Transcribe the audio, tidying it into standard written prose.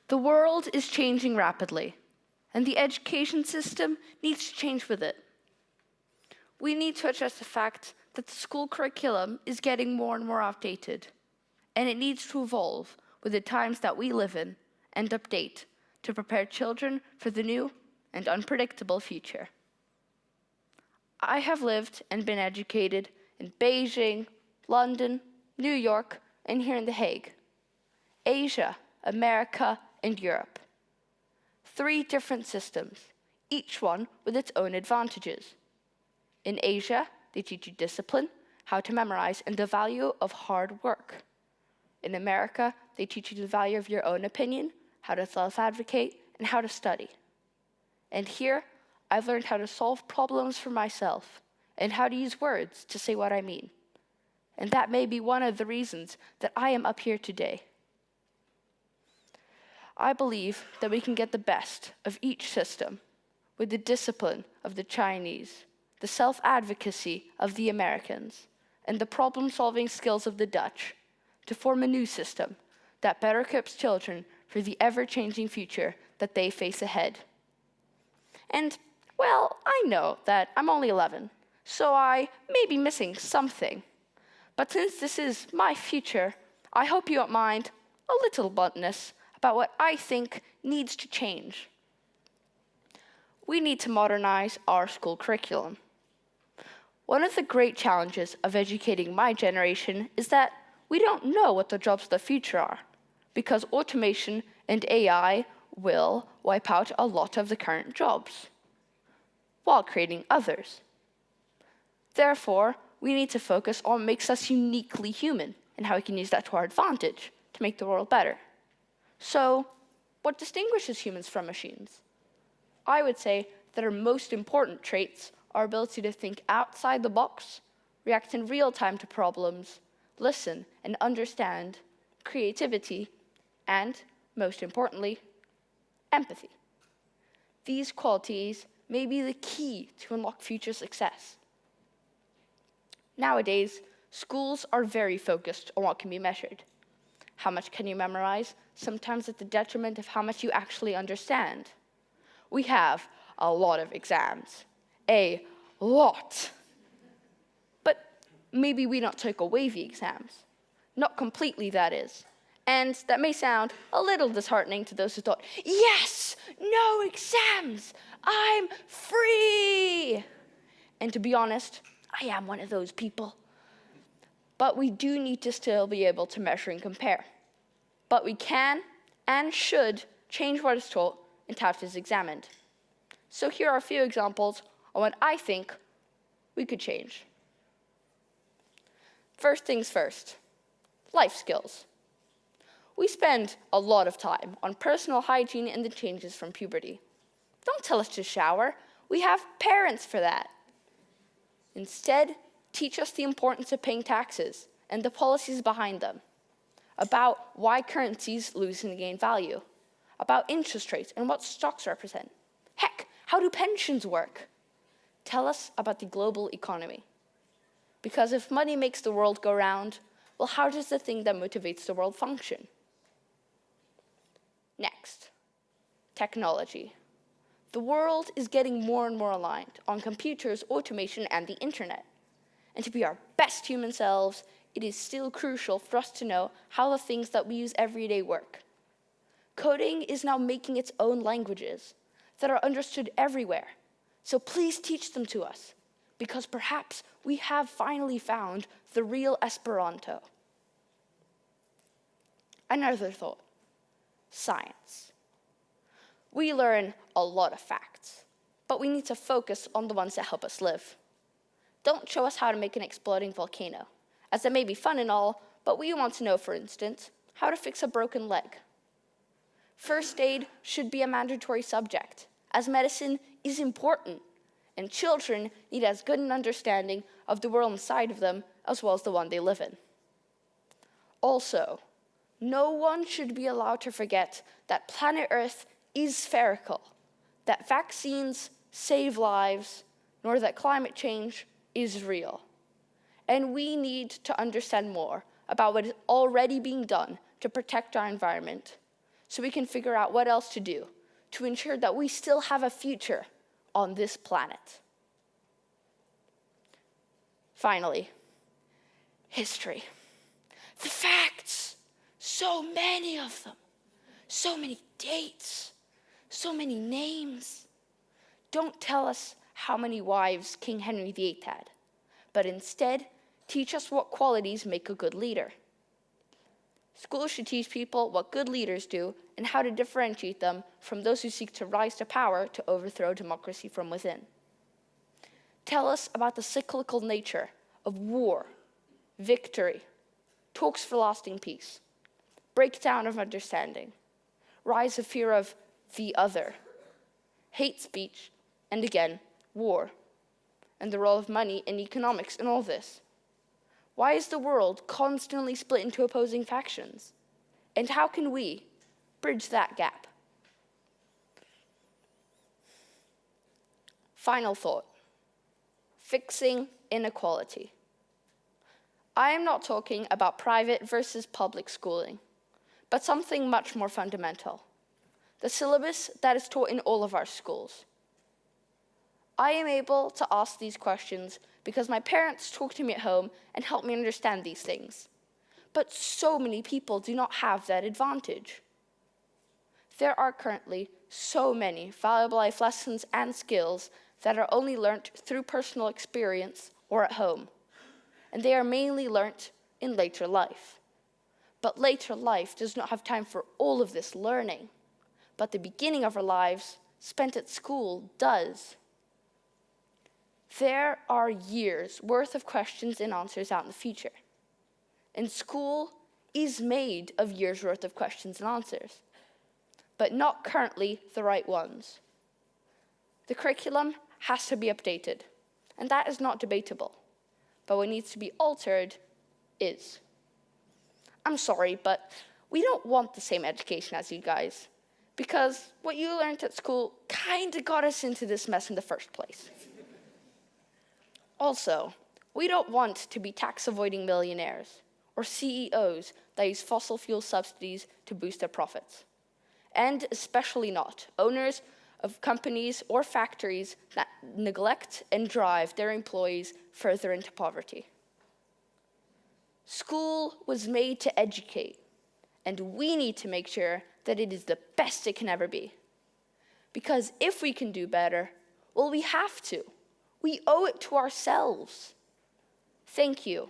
The world is changing rapidly, and the education system needs to change with it. We need to address the fact that the school curriculum is getting more and more outdated, and it needs to evolve with the times that we live in and update to prepare children for the new and unpredictable future. I have lived and been educated in Beijing, London, New York, and here in The Hague, Asia, America, and Europe. 3 different systems, each one with its own advantages. In Asia, they teach you discipline, how to memorize, and the value of hard work. In America, they teach you the value of your own opinion, how to self-advocate, and how to study. And here, I've learned how to solve problems for myself and how to use words to say what I mean. And that may be one of the reasons that I am up here today. I believe that we can get the best of each system with the discipline of the Chinese, the self-advocacy of the Americans, and the problem-solving skills of the Dutch to form a new system that better equips children for the ever-changing future that they face ahead. And, well, I know that I'm only 11, so I may be missing something. But since this is my future, I hope you don't mind a little bluntness about what I think needs to change. We need to modernize our school curriculum. One of the great challenges of educating my generation is that we don't know what the jobs of the future are, because automation and AI will wipe out a lot of the current jobs, while creating others. Therefore, we need to focus on what makes us uniquely human and how we can use that to our advantage to make the world better. So, what distinguishes humans from machines? I would say that our most important traits are our ability to think outside the box, react in real time to problems, listen and understand, creativity, and, most importantly, empathy. These qualities may be the key to unlock future success. Nowadays, schools are very focused on what can be measured. How much can you memorize? Sometimes at the detriment of how much you actually understand. We have a lot of exams. A lot. But maybe we don't take away the exams. Not completely, that is. And that may sound a little disheartening to those who thought, yes, no exams, I'm free. And to be honest, I am one of those people. But we do need to still be able to measure and compare. But we can and should change what is taught and how it is examined. So here are a few examples on what I think we could change. First things first, life skills. We spend a lot of time on personal hygiene and the changes from puberty. Don't tell us to shower. We have parents for that. Instead, teach us the importance of paying taxes and the policies behind them, about why currencies lose and gain value, about interest rates and what stocks represent. Heck, how do pensions work? Tell us about the global economy. Because if money makes the world go round, well, how does the thing that motivates the world function? Next, technology. The world is getting more and more aligned on computers, automation, and the internet. And to be our best human selves, it is still crucial for us to know how the things that we use every day work. Coding is now making its own languages that are understood everywhere. So please teach them to us, because perhaps we have finally found the real Esperanto. Another thought, science. We learn a lot of facts, but we need to focus on the ones that help us live. Don't show us how to make an exploding volcano, as it may be fun and all, but we want to know, for instance, how to fix a broken leg. First aid should be a mandatory subject, as medicine is important, and children need as good an understanding of the world inside of them as well as the one they live in. Also, no one should be allowed to forget that planet Earth is spherical, that vaccines save lives, nor that climate change is real. And we need to understand more about what is already being done to protect our environment, so we can figure out what else to do to ensure that we still have a future on this planet. Finally, history. The facts, so many of them, so many dates, so many names. Don't tell us how many wives King Henry VIII had, but instead teach us what qualities make a good leader. Schools should teach people what good leaders do and how to differentiate them from those who seek to rise to power to overthrow democracy from within. Tell us about the cyclical nature of war, victory, talks for lasting peace, breakdown of understanding, rise of fear of the other, hate speech, and again, war, and the role of money and economics in all this. Why is the world constantly split into opposing factions? And how can we bridge that gap? Final thought, fixing inequality. I am not talking about private versus public schooling, but something much more fundamental, the syllabus that is taught in all of our schools. I am able to ask these questions because my parents talk to me at home and help me understand these things. But so many people do not have that advantage. There are currently so many valuable life lessons and skills that are only learnt through personal experience or at home, and they are mainly learnt in later life. But later life does not have time for all of this learning, but the beginning of our lives spent at school does. There are years' worth of questions and answers out in the future. And school is made of years' worth of questions and answers, but not currently the right ones. The curriculum has to be updated, and that is not debatable. But what needs to be altered is. I'm sorry, but we don't want the same education as you guys, because what you learned at school kind of got us into this mess in the first place. Also, we don't want to be tax-avoiding millionaires or CEOs that use fossil fuel subsidies to boost their profits. And especially not owners of companies or factories that neglect and drive their employees further into poverty. School was made to educate, and we need to make sure that it is the best it can ever be. Because if we can do better, well, we have to. We owe it to ourselves. Thank you.